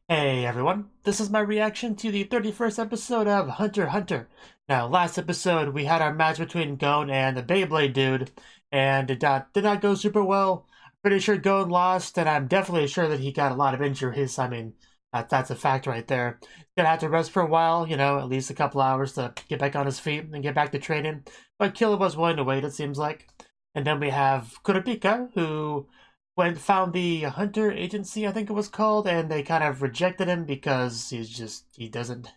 Hey everyone, this is my reaction to the 31st episode of Hunter x Hunter. Now, last episode we had our match between Gon and the Beyblade dude, and it did not go super well. Pretty sure Gon lost, and I'm definitely sure that he got a lot of injuries. I mean, that's a fact right there. He's gonna have to rest for a while, at least a couple hours to get back on his feet and get back to training. But Killer was willing to wait, it seems like. And then we have Kurapika, who found the Hunter Agency, I think it was called, and they kind of rejected him because he doesn't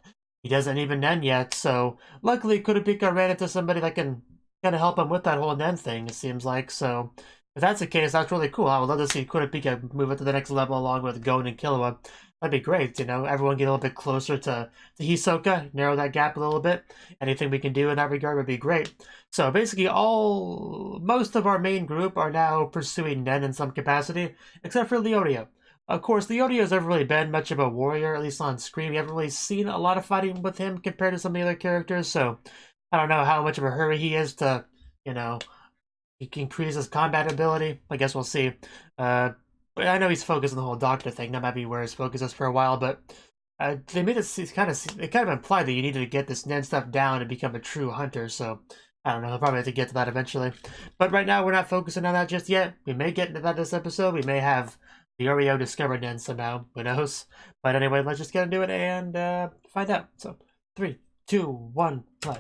even Nen yet. So luckily, Kurapika ran into somebody that can kind of help him with that whole Nen thing. It seems like so. If that's the case, that's really cool. I would love to see Kurapika move it to the next level along with Gon and Killua. That'd be great. Everyone get a little bit closer to Hisoka, narrow that gap a little bit. Anything we can do in that regard would be great. So basically, most of our main group are now pursuing Nen in some capacity, except for Leorio. Of course, Leorio's never really been much of a warrior, at least on screen. We haven't really seen a lot of fighting with him compared to some of the other characters, so I don't know how much of a hurry he is to, you know, increase his combat ability. I guess we'll see. But I know he's focused on the whole doctor thing. That might be where his focus is for a while, but they made it kind of implied that you needed to get this Nen stuff down and become a true hunter, so I don't know, I'll probably have to get to that eventually. But right now, we're not focusing on that just yet. We may get into that this episode. We may have the Oreo discover Nen somehow. Who knows? But anyway, let's just get into it and find out. So, 3, 2, 1, play.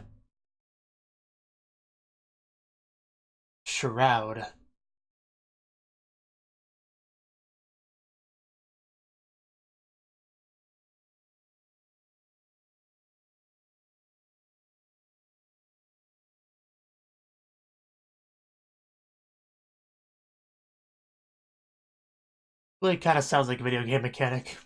Shroud. Really kind of sounds like a video game mechanic.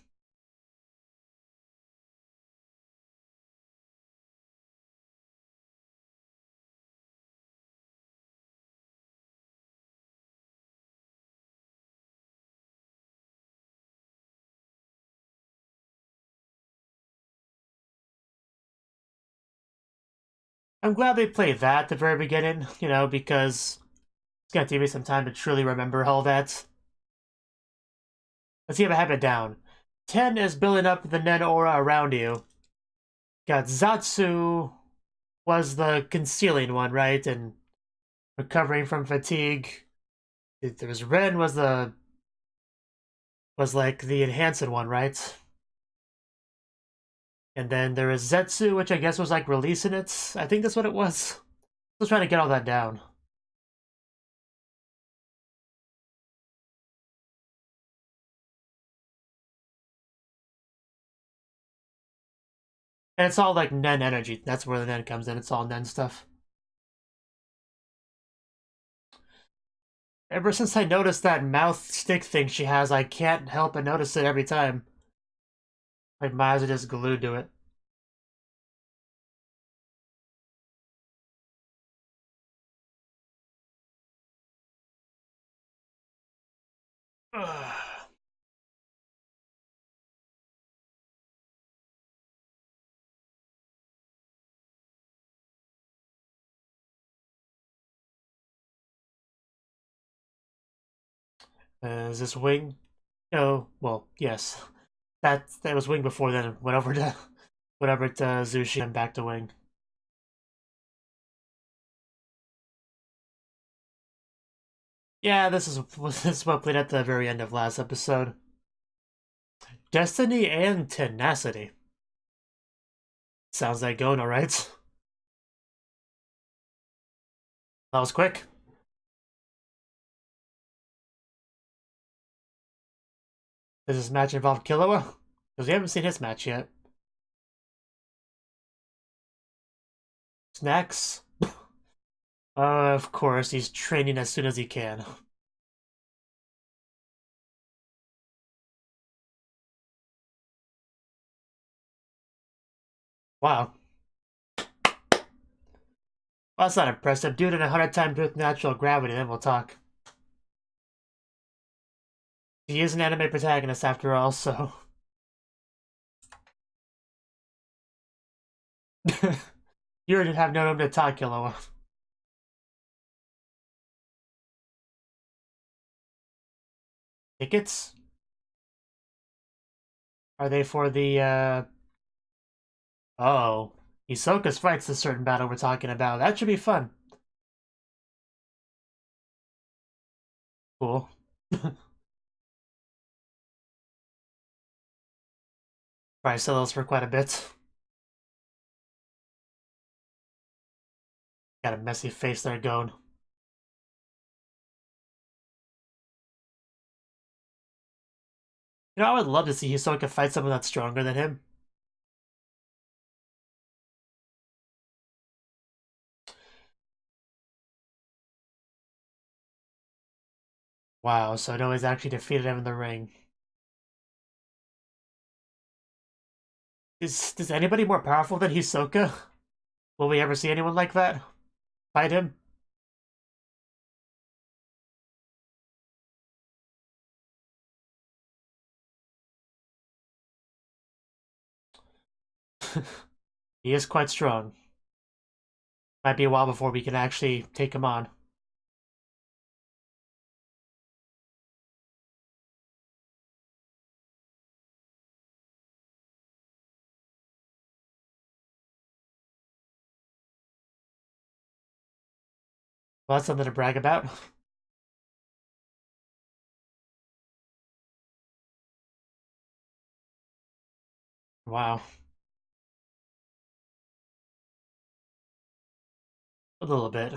I'm glad they played that at the very beginning, because it's gonna take me some time to truly remember all that. Let's see if I have it down. 10 is building up the Nen aura around you. Got Zatsu was the concealing one, right? And recovering from fatigue. There was Ren was like the enhancing one, right? And then there is Zetsu, which I guess was like releasing it. I think that's what it was. I was trying to get all that down. And it's all like Nen energy. That's where the Nen comes in. It's all Nen stuff. Ever since I noticed that mouth stick thing she has, I can't help but notice it every time. Like my eyes are just glued to it. Is this Wing? No, well, yes. That was Wing before then. Went over to Zushi and back to Wing. Yeah, this is what played at the very end of last episode. Destiny and tenacity. Sounds like going alright. That was quick. Does this match involve Killua? Because we haven't seen his match yet. Snacks? Of course, he's training as soon as he can. Wow. Well, that's not impressive. Do it in 100 times with natural gravity, then we'll talk. He is an anime protagonist after all, so... You already have no room to talk, Killua. Tickets? Are they for the, Oh. Hisoka's fights the certain battle we're talking about. That should be fun. Cool. Probably sell those for quite a bit. Got a messy face there going. You know, I would love to see Hisoka fight someone that's stronger than him. Wow, so no one's actually defeated him in the ring. Is anybody more powerful than Hisoka? Will we ever see anyone like that fight him? He is quite strong. Might be a while before we can actually take him on. Well, that's something to brag about. Wow. A little bit.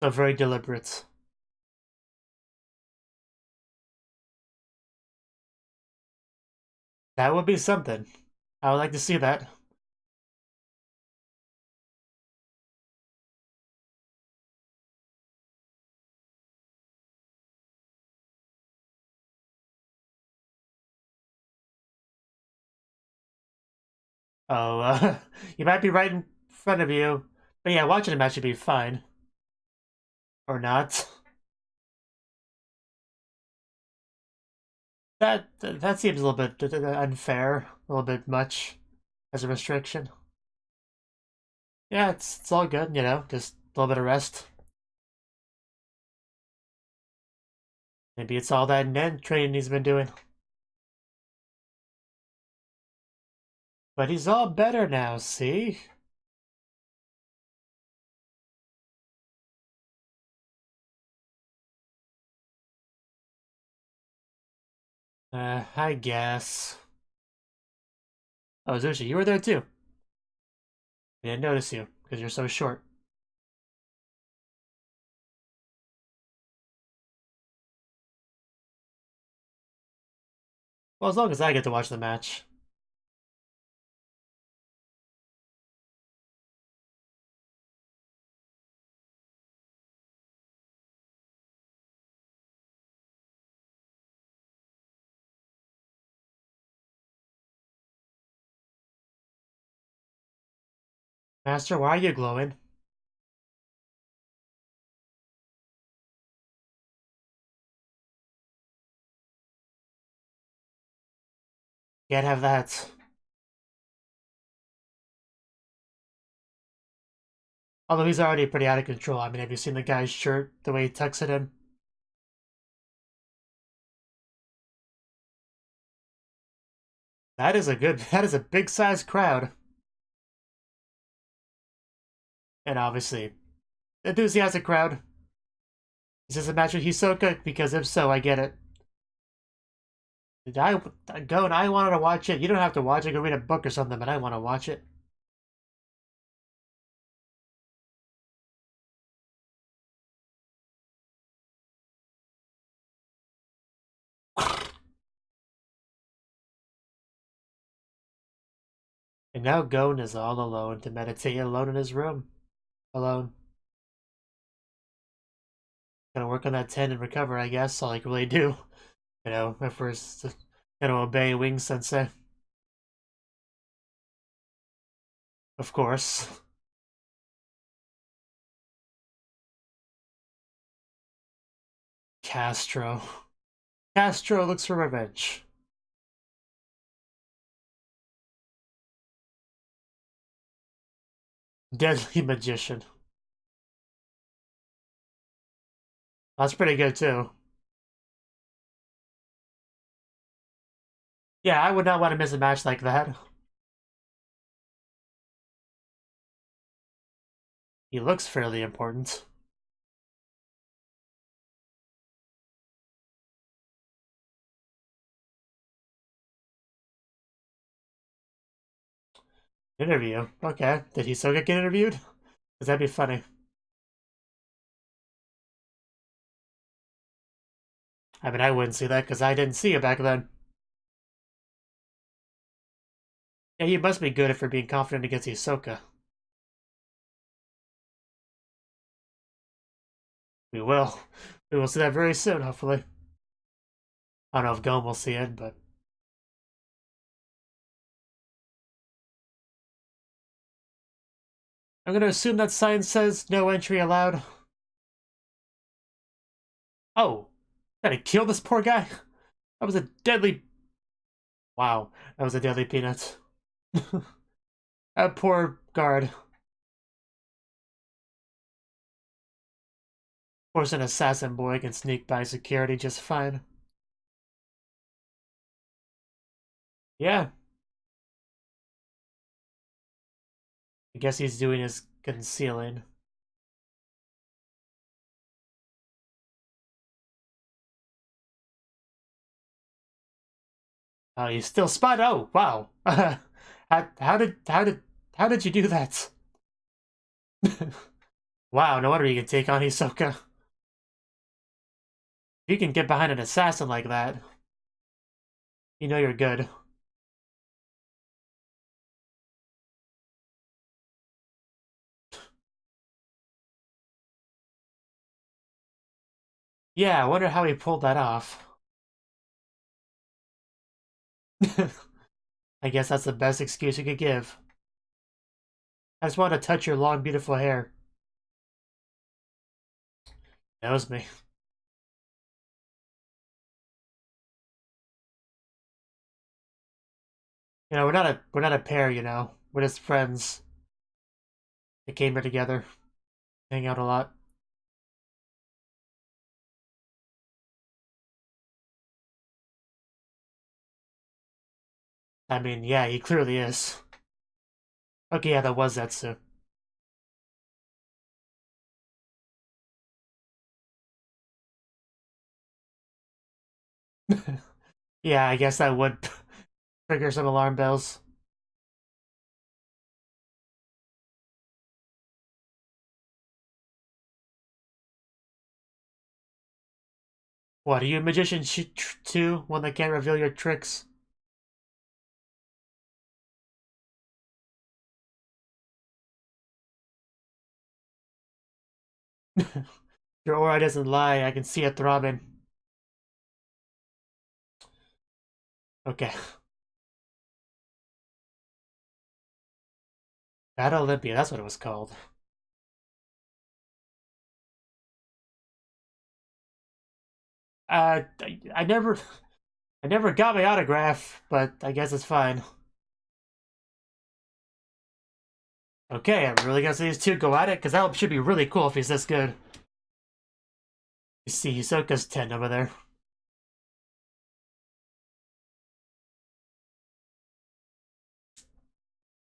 So very deliberate. That would be something. I would like to see that. Oh, you might be right in front of you. But yeah, watching a match should be fine. Or not. That seems a little bit unfair. A little bit much as a restriction. Yeah, it's all good, you know, just a little bit of rest. Maybe it's all that net training he's been doing. But he's all better now, see? I guess. Oh, Zushi, you were there too. I didn't notice you, because you're so short. Well, as long as I get to watch the match. Master, why are you glowing? Can't have that. Although he's already pretty out of control. I mean, have you seen the guy's shirt, the way he tucks it in? That is a big sized crowd. And obviously, enthusiastic crowd. Is this a match with Hisoka? Because if so, I get it. Go and I wanted to watch it. You don't have to watch it. Go read a book or something, but I want to watch it. And now Gon is all alone to meditate alone in his room. Alone. Gonna work on that 10 and recover, I guess. All I can really do. You know, if we're gonna obey Wing Sensei. Of course. Kastro. Kastro looks for revenge. Deadly Magician. That's pretty good too. Yeah, I would not want to miss a match like that. He looks fairly important. Interview. Okay. Did Hisoka get interviewed? Because that'd be funny. I mean, I wouldn't see that because I didn't see it back then. Yeah, you must be good if you're being confident against Hisoka. We will. We will see that very soon, hopefully. I don't know if Gon will see it, but... I'm gonna assume that sign says no entry allowed. Oh! Gotta kill this poor guy? That was a deadly... Wow, that was a deadly peanut. That poor guard. Of course, an assassin boy can sneak by security just fine. Yeah. I guess he's doing his concealing. Oh, he's still spot. Oh, wow. How did you do that? Wow, no wonder you can take on Hisoka. If you can get behind an assassin like that, you know you're good. Yeah, I wonder how he pulled that off. I guess that's the best excuse you could give. I just want to touch your long, beautiful hair. Knows me. You know, we're not a pair, you know. We're just friends. They came here together, hang out a lot. I mean, yeah, he clearly is. Okay, yeah, that was Zetsu. Yeah, I guess that would trigger some alarm bells. What, are you a magician too? One that can't reveal your tricks? Your aura doesn't lie, I can see it throbbing. Okay. Battle Olympia, that's what it was called. I never got my autograph, but I guess it's fine. Okay, I'm really gonna see these two go at it, because that should be really cool if he's this good. You see Hisoka's 10 over there.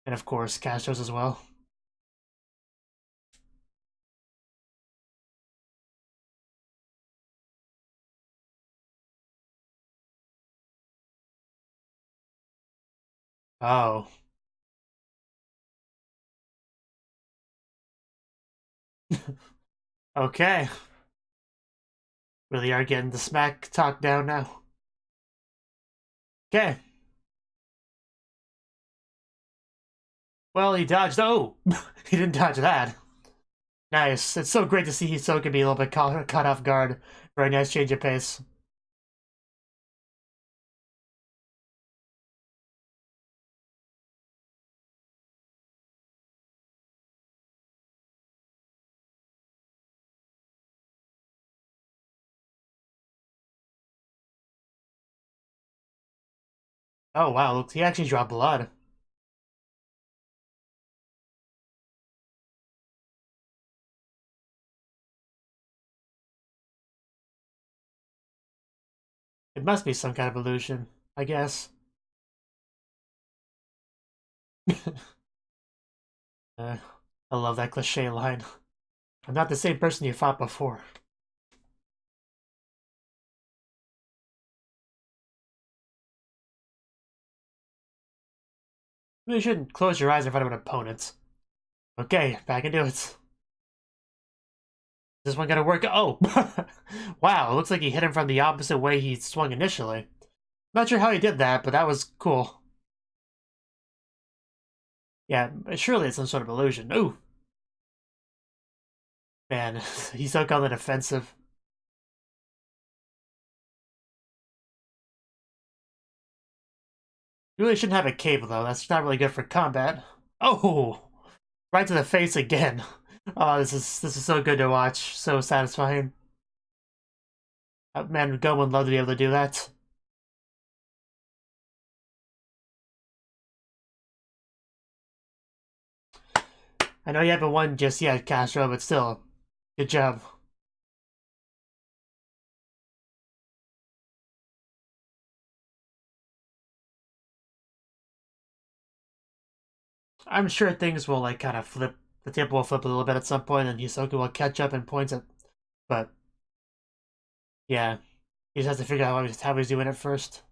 And of course, Kastro's as well. Oh. Okay. Really are getting the smack talk down now. Okay. Well, he dodged. Oh! He didn't dodge that. Nice. It's so great to see Hisoka be a little bit caught off guard. Very nice change of pace. Oh, wow. Look, he actually dropped blood. It must be some kind of illusion, I guess. I love that cliche line. I'm not the same person you fought before. You shouldn't close your eyes in front of an opponent. Okay, back into it. Is this one gonna work? Oh! Wow, it looks like he hit him from the opposite way he swung initially. Not sure how he did that, but that was cool. Yeah, surely it's some sort of illusion. Ooh! Man, he's so on the defensive. You really shouldn't have a cable, though. That's not really good for combat. Oh! Right to the face again. Oh, this is so good to watch. So satisfying. Man, Go would love to be able to do that. I know you haven't won just yet, Kastro, but still, good job. I'm sure things will like kind of flip. The table will flip a little bit at some point, and Hisoka will catch up and points at. But yeah, he just has to figure out how he's doing it first.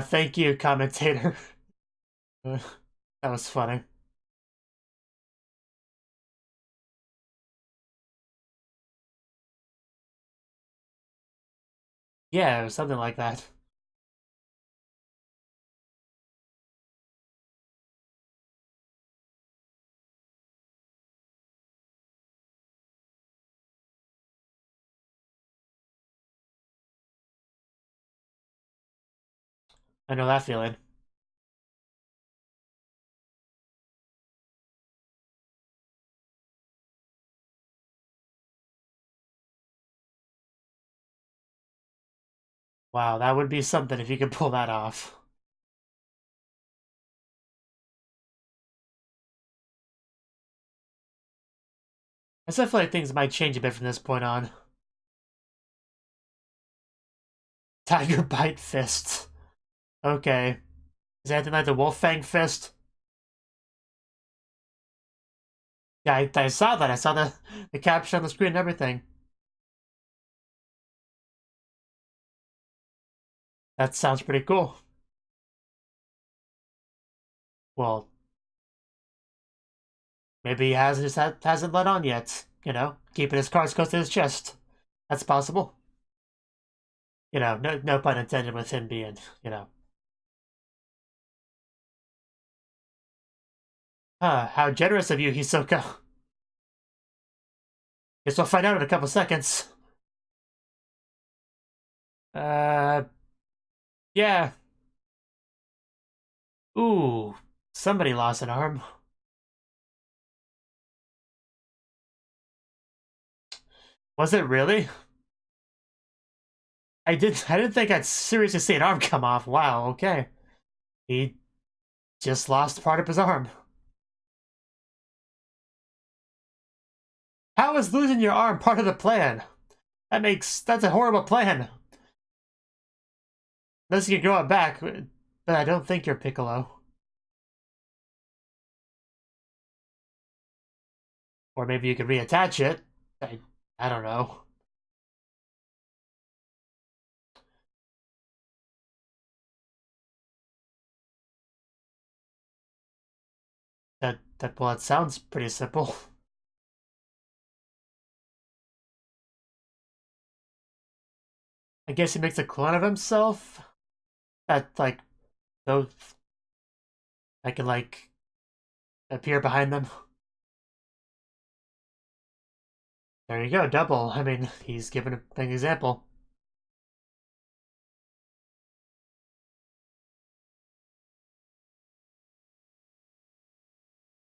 Thank you, commentator. That was funny. Yeah, it was something like that. I know that feeling. Wow, that would be something if you could pull that off. I still feel like things might change a bit from this point on. Tiger Bite Fist. Okay. Is that anything like the Wolf Fang Fist? Yeah, I saw that. I saw the caption on the screen and everything. That sounds pretty cool. Well, maybe he hasn't let on yet. You know, keeping his cards close to his chest. That's possible. You know, no pun intended with him being, you know. How generous of you, Hisoka. Guess we'll find out in a couple seconds. Uh, yeah. Ooh, somebody lost an arm. Was it really? I didn't think I'd seriously see an arm come off. Wow, okay. He just lost part of his arm. How is losing your arm part of the plan? That's a horrible plan. Unless you can grow it back, but I don't think you're Piccolo. Or maybe you could reattach it. I don't know. That sounds pretty simple. I guess he makes a clone of himself. That like those that can like appear behind them. There you go, double. I mean, he's given an example.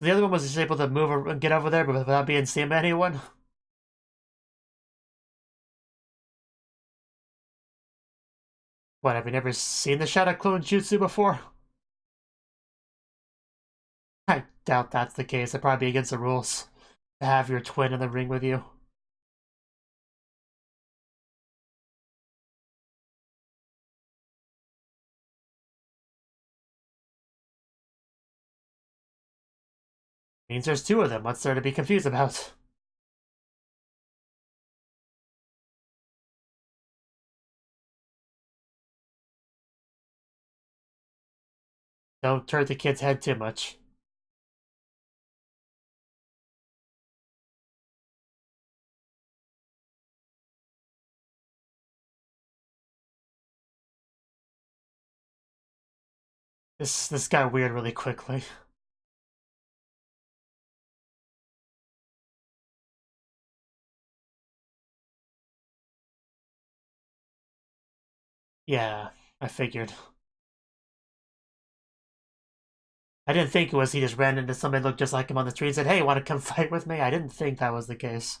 The other one was just able to move and get over there, but without being seen by anyone. What, have you never seen the Shadow Clone Jutsu before? doubt that's the case. It'd probably be against the rules to have your twin in the ring with you. Means there's two of them. What's there to be confused about? Don't hurt the kid's head too much. This got weird really quickly. Yeah, I figured. I didn't think it was he just ran into somebody looked just like him on the street and said, "Hey, want to come fight with me?" I didn't think that was the case.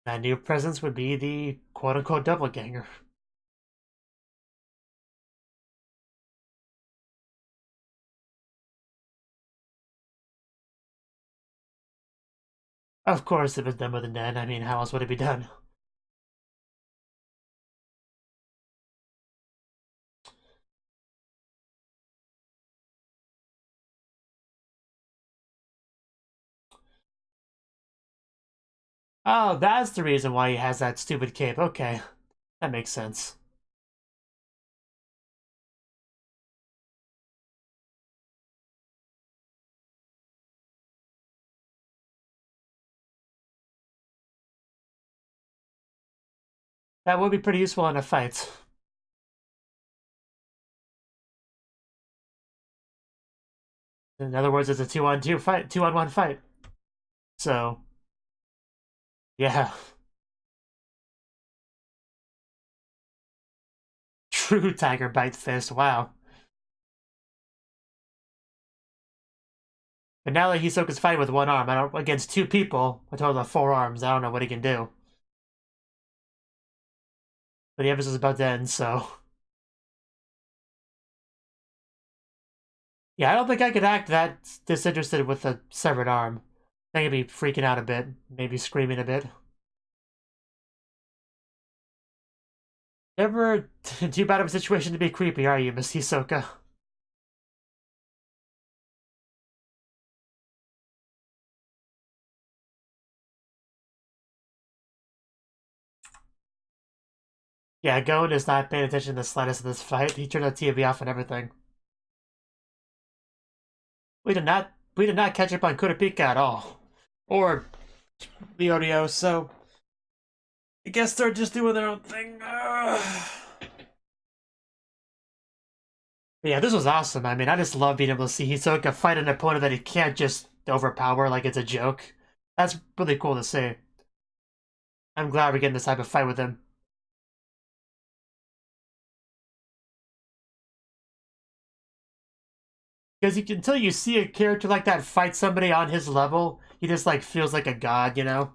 That new presence would be the quote-unquote doppelganger. Of course, it was done with a net. I mean, how else would it be done? Oh, that's the reason why he has that stupid cape. Okay, that makes sense. That would be pretty useful in a fight. In other words, it's a 2-on-2 fight, 2-on-1 fight. So, yeah. True Tiger Bite Fist, wow. But now that Hisoka's fighting with one arm, I don't against two people, a total of 4 arms, I don't know what he can do. But the episode's about to end, so. Yeah, I don't think I could act that disinterested with a severed arm. I think I'd be freaking out a bit, maybe screaming a bit. Never too bad of a situation to be creepy, are you, Miss Hisoka? Yeah, Gon is not paying attention to the slightest of this fight. He turned the TV off and everything. We did not catch up on Kurapika at all. Or Leorio, so I guess they're just doing their own thing. Yeah, this was awesome. I mean, I just love being able to see Hisoka fight an opponent that he can't just overpower like it's a joke. That's really cool to see. I'm glad we're getting this type of fight with him. Because until you see a character like that fight somebody on his level, he just like feels like a god, you know?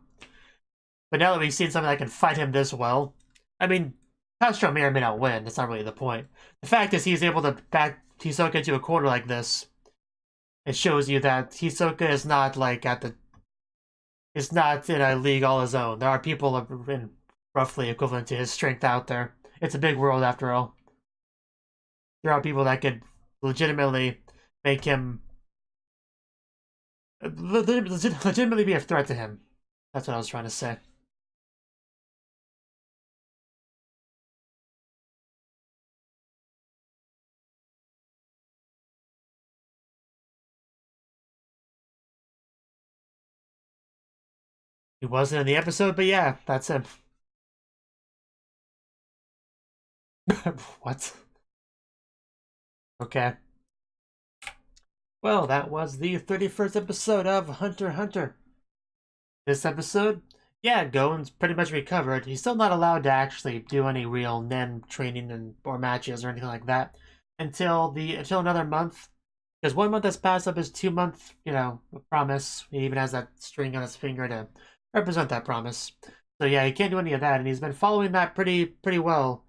But now that we've seen something that can fight him this well, I mean, Kastro may or may not win. That's not really the point. The fact is he's able to back Hisoka into a corner like this. It shows you that Hisoka is not like is not in a league all his own. There are people in roughly equivalent to his strength out there. It's a big world after all. There are people that could legitimately make him legitimately be a threat to him. That's what I was trying to say. He wasn't in the episode, but yeah, that's him. What? Okay. Well, that was the 31st episode of Hunter x Hunter. This episode, yeah, Gon's pretty much recovered. He's still not allowed to actually do any real nen training or matches or anything like that until another month. Because 1 month has passed up his 2 month, promise. He even has that string on his finger to represent that promise. So yeah, he can't do any of that, and he's been following that pretty well.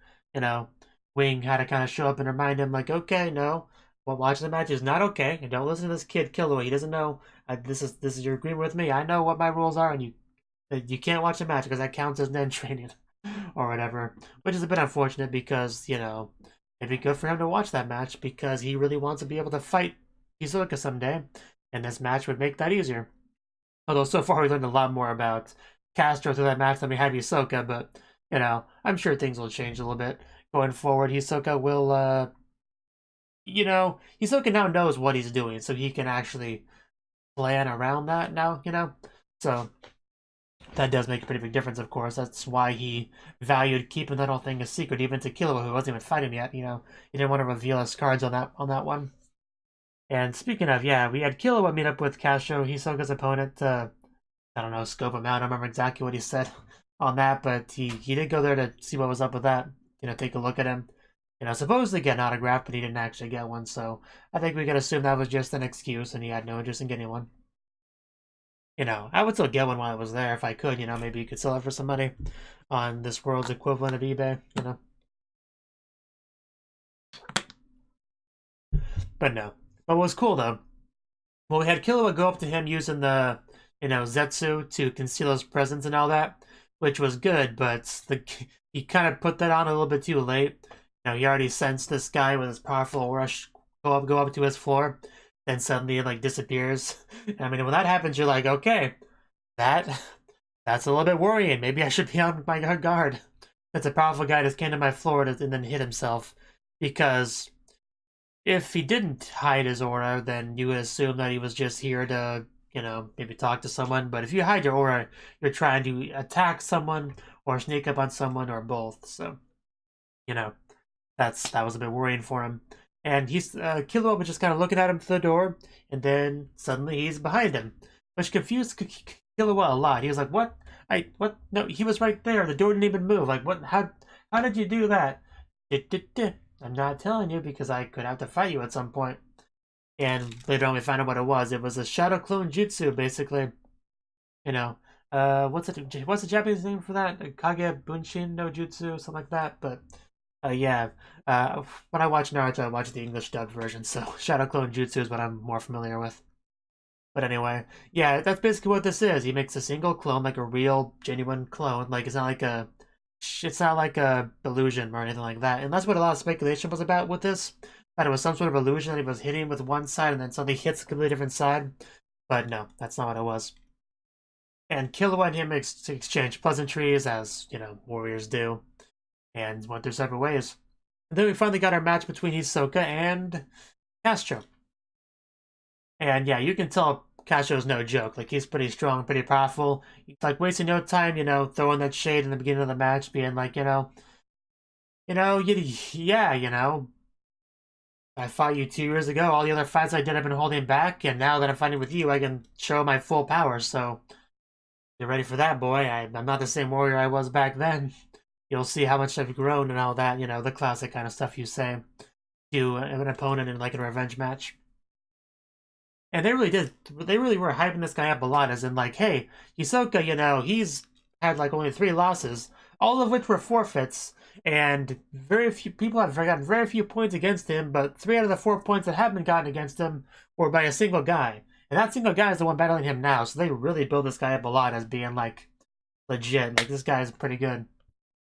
Wing had to kind of show up and remind him, like, okay, no, well, watching the match is not okay, and don't listen to this kid Killua. He doesn't know. This is your agreement with me. I know what my rules are, and you can't watch the match because that counts as nen training or whatever. Which is a bit unfortunate because it'd be good for him to watch that match because he really wants to be able to fight Hisoka someday, and this match would make that easier. Although so far we learned a lot more about Kastro through that match than we had Hisoka, but I'm sure things will change a little bit going forward. Hisoka will Hisoka now knows what he's doing, so he can actually plan around that now, So that does make a pretty big difference, of course. That's why he valued keeping that whole thing a secret, even to Killua, who wasn't even fighting yet, He didn't want to reveal his cards on that one. And speaking of, yeah, we had Killua meet up with Kastro, Hisoka's opponent, to, I don't know, scope him out. I don't remember exactly what he said on that, but he did go there to see what was up with that, take a look at him. Supposedly get an autograph, but he didn't actually get one, so I think we can assume that was just an excuse and he had no interest in getting one. I would still get one while I was there if I could, maybe you could sell it for some money on this world's equivalent of eBay, But no. But what was cool, though, well, we had Killua go up to him using the, Zetsu to conceal his presence and all that, which was good, but he kind of put that on a little bit too late. He already sensed this guy with his powerful rush go up to his floor, then suddenly it, like, disappears. I mean, when that happens, you're like, okay, that's a little bit worrying. Maybe I should be on my guard. That's a powerful guy just came to my floor and then hit himself. Because if he didn't hide his aura, then you would assume that he was just here to, maybe talk to someone. But if you hide your aura, you're trying to attack someone or sneak up on someone or both. So, that was a bit worrying for him. And Killua was just kind of looking at him through the door, and then suddenly he's behind him, which confused Killua a lot. He was like, "What? What? No, he was right there. The door didn't even move. Like, what? How did you do that?" I'm not telling you because I could have to fight you at some point. And later on, we found out what it was. It was a shadow clone jutsu, basically. What's the Japanese name for that? Kage Bunshin no Jutsu, something like that. But yeah, when I watch Naruto, I watch the English dubbed version, so Shadow Clone Jutsu is what I'm more familiar with. But anyway, yeah, that's basically what this is. He makes a single clone, like a real, genuine clone. Like, it's not like a illusion or anything like that. And that's what a lot of speculation was about with this. That it was some sort of illusion that he was hitting with one side and then suddenly hits a completely different side. But no, that's not what it was. And Killua and him exchange pleasantries, as, warriors do, and went their separate ways. And then we finally got our match between Hisoka and Kastro. And yeah, you can tell Kastro's no joke. Like, he's pretty strong, pretty powerful. He's like wasting no time, throwing that shade in the beginning of the match, being like, I fought you 2 years ago. All the other fights I did, I've been holding back, and now that I'm fighting with you, I can show my full power. So, get ready for that, boy. I'm not the same warrior I was back then. You'll see how much I've grown and all that, the classic kind of stuff you say to an opponent in, like, a revenge match. And they really were hyping this guy up a lot, as in, like, hey, Hisoka, he's had, like, only 3 losses, all of which were forfeits, and very few people have gotten very few points against him, but 3 out of the 4 points that have been gotten against him were by a single guy. And that single guy is the one battling him now, so they really build this guy up a lot as being, like, legit. Like, this guy is pretty good.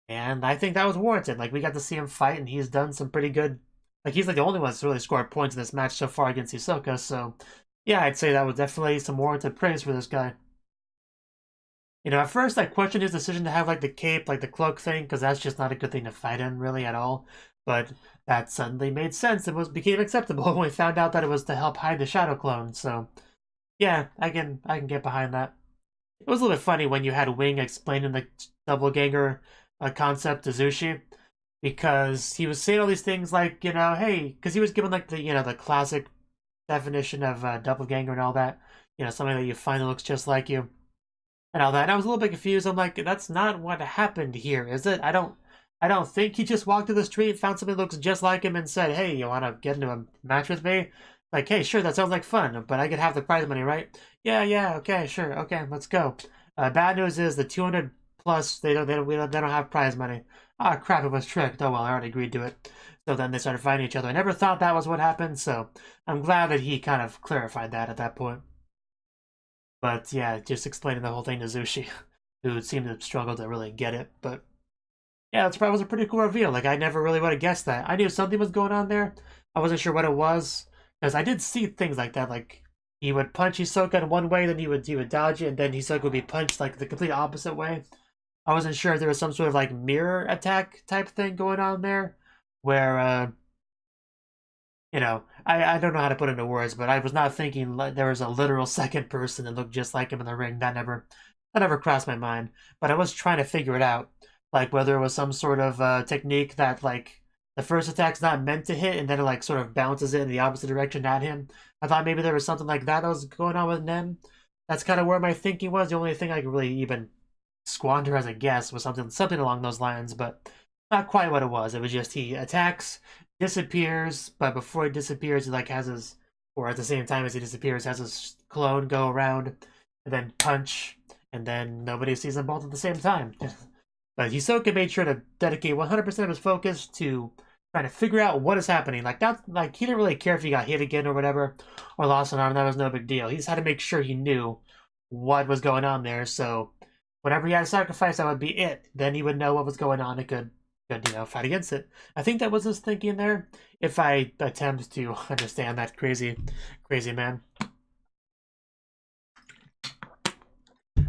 And I think that was warranted. Like, we got to see him fight, and he's done some pretty good... Like, he's like the only one that's really scored points in this match so far against Hisoka, so... Yeah, I'd say that was definitely some warranted praise for this guy. At first I questioned his decision to have, like, the cape, like, the cloak thing, because that's just not a good thing to fight in, really, at all. But that suddenly made sense and became acceptable when we found out that it was to help hide the shadow clone, so... Yeah, I can get behind that. It was a little bit funny when you had Wing explaining the double ganger concept to Zushi, because he was saying all these things like, hey, because he was given, like, the, the classic definition of doppelganger and all that. You know, something that you find that looks just like you and all that. And I was a little bit confused. I'm like, that's not what happened here, is it? I don't think he just walked to the street, found somebody that looks just like him, and said, "Hey, you want to get into a match with me?" Like, hey, sure, that sounds like fun, but I could have the prize money, right? Yeah, okay, sure, okay, let's go. Bad news is the 200 plus, they don't have prize money. Ah, crap, it was tricked. Oh well, I already agreed to it. So then they started fighting each other. I never thought that was what happened, so I'm glad that he kind of clarified that at that point. But yeah, just explaining the whole thing to Zushi, who seemed to struggle to really get it. But yeah, that was a pretty cool reveal. Like, I never really would have guessed that. I knew something was going on there. I wasn't sure what it was. Because I did see things like that. Like, he would punch Hisoka in one way, then he would dodge it, and then Hisoka would be punched like the complete opposite way. I wasn't sure if there was some sort of like mirror attack type thing going on there. Where, I don't know how to put it into words, but I was not thinking like there was a literal second person that looked just like him in the ring. That never crossed my mind. But I was trying to figure it out. Like whether it was some sort of technique that like the first attack's not meant to hit and then it like sort of bounces it in the opposite direction at him. I thought maybe there was something like that was going on with Nen. That's kind of where my thinking was. The only thing I could really even squander as a guess was something along those lines, but not quite what it was. It was just he attacks, disappears, but before he disappears, he like has his, or at the same time as he disappears, has his clone go around and then punch, and then nobody sees them both at the same time. But Hisoka made sure to dedicate 100% of his focus to trying to figure out what is happening. Like that, like he didn't really care if he got hit again or whatever, or lost an arm. That was no big deal. He just had to make sure he knew what was going on there. So whenever he had a sacrifice, that would be it. Then he would know what was going on and could fight against it. I think that was his thinking there. If I attempt to understand that crazy man.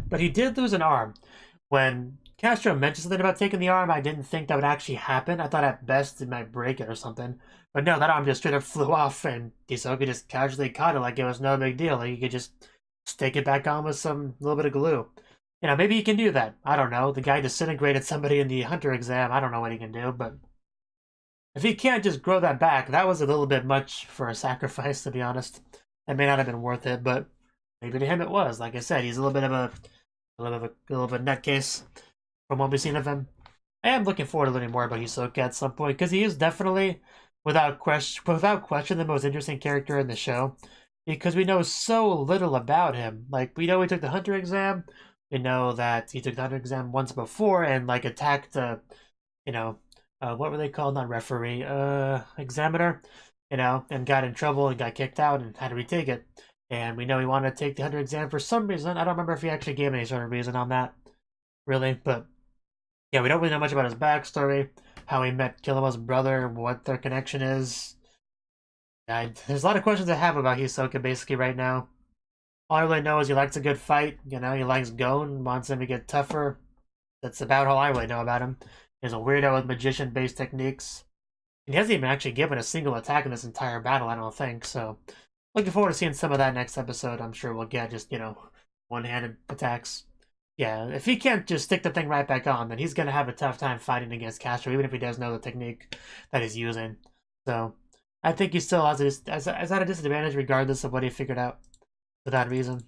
But he did lose an arm. When Kastro mentioned something about taking the arm, I didn't think that would actually happen. I thought at best it might break it or something. But no, that arm just straight up flew off, and Hisoka just casually caught it like it was no big deal. Like he could just stick it back on with some little bit of glue. Maybe he can do that. I don't know. The guy disintegrated somebody in the Hunter exam. I don't know what he can do, but if he can't just grow that back, that was a little bit much for a sacrifice, to be honest. It may not have been worth it, but maybe to him it was. Like I said, he's a little bit of a nutcase from what we've seen of him. I am looking forward to learning more about Hisoka at some point, because he is definitely, without question, the most interesting character in the show. Because we know so little about him. Like, we know he took the Hunter exam. We know that he took the Hunter exam once before and, like, attacked, what were they called? Not referee, examiner, and got in trouble and got kicked out and had to retake it. And we know he wanted to take the Hunter exam for some reason. I don't remember if he actually gave any sort of reason on that, really, but yeah, we don't really know much about his backstory, how he met Killawa's brother, what their connection is. There's a lot of questions I have about Hisoka basically right now. All I really know is he likes a good fight, he likes Gon, wants him to get tougher. That's about all I really know about him. He's a weirdo with magician-based techniques. And he hasn't even actually given a single attack in this entire battle, I don't think, so looking forward to seeing some of that next episode. I'm sure we'll get just, one-handed attacks. Yeah, if he can't just stick the thing right back on, then he's going to have a tough time fighting against Kastro, even if he does know the technique that he's using. So, I think he still is at a disadvantage regardless of what he figured out for that reason.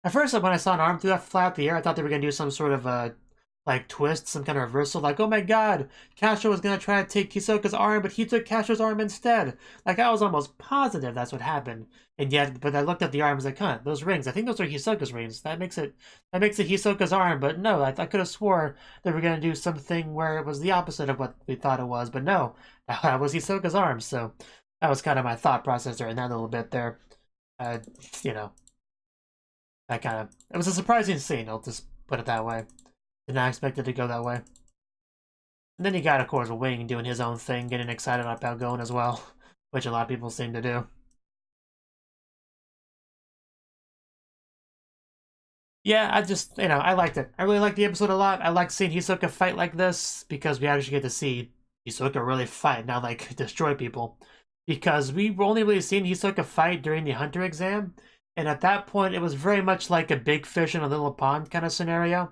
At first, when I saw an arm fly out the air, I thought they were going to do some sort of twist, some kind of reversal, like, oh my god, Kastro was going to try to take Hisoka's arm, but he took Kastro's arm instead. Like, I was almost positive that's what happened. And yet, but I looked at the arm and was like, huh, those rings, I think those are Hisoka's rings. That makes it Hisoka's arm, but no, I could have swore they were going to do something where it was the opposite of what we thought it was, but no, that was Hisoka's arm, so that was kind of my thought process during that little bit there. It was a surprising scene, I'll just put it that way. Did not expect it to go that way. And then you got, of course, Wing doing his own thing, getting excited about going as well, which a lot of people seem to do. Yeah, I liked it. I really liked the episode a lot. I liked seeing Hisoka fight like this, because we actually get to see Hisoka really fight, not like destroy people. Because we've only really seen Hisoka fight during the Hunter exam, and at that point it was very much like a big fish in a little pond kind of scenario.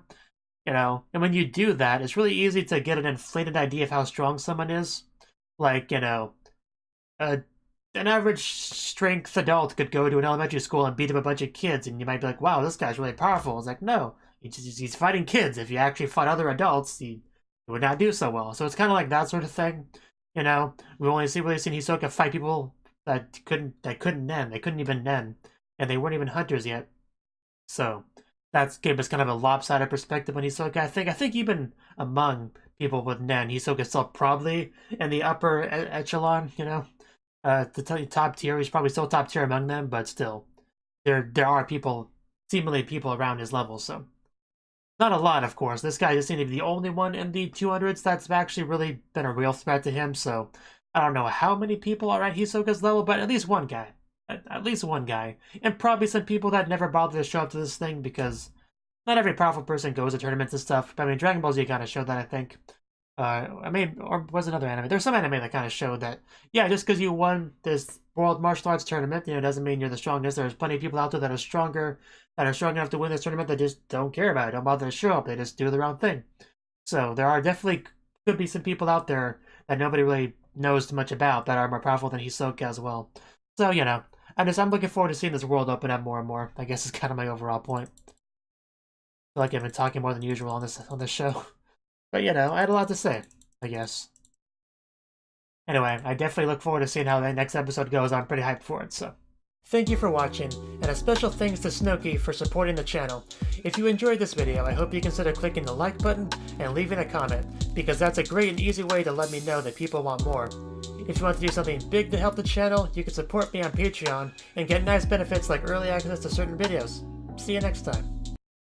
And when you do that, it's really easy to get an inflated idea of how strong someone is. Like, an average strength adult could go to an elementary school and beat up a bunch of kids, and you might be like, wow, this guy's really powerful. It's like, no, he's fighting kids. If you actually fought other adults, he would not do so well. So it's kind of like that sort of thing. You know, we've only really seen Hisoka fight people that couldn't nen. They couldn't even nen, and they weren't even hunters yet. So that gave us kind of a lopsided perspective on Hisoka. I think even among people with nen, Hisoka's still probably in the upper echelon. You know, the top tier. He's probably still top tier among them, but still, there are people, seemingly people around his level. So not a lot, of course. This guy just seemed to be the only one in the 200s that's actually really been a real threat to him. So I don't know how many people are at Hisoka's level, but at least one guy. At least one guy. And probably some people that never bothered to show up to this thing, because not every powerful person goes to tournaments and stuff. But I mean, Dragon Ball Z kind of showed that, I think. I mean, or was another anime? There's some anime that kind of showed that, yeah, just because you won this World Martial Arts tournament, you know, doesn't mean you're the strongest. There's plenty of people out there that are stronger, that are strong enough to win this tournament, that just don't care about it, don't bother to show up. They just do their own thing. So there are definitely could be some people out there that nobody really knows much about that are more powerful than Hisoka as well. So, you know, I'm looking forward to seeing this world open up more and more. I guess is kind of my overall point. I feel like I've been talking more than usual on this show. But, you know, I had a lot to say, I guess. Anyway, I definitely look forward to seeing how the next episode goes. I'm pretty hyped for it, so. Thank you for watching, and a special thanks to Cnouki for supporting the channel. If you enjoyed this video, I hope you consider clicking the like button and leaving a comment, because that's a great and easy way to let me know that people want more. If you want to do something big to help the channel, you can support me on Patreon and get nice benefits like early access to certain videos. See you next time.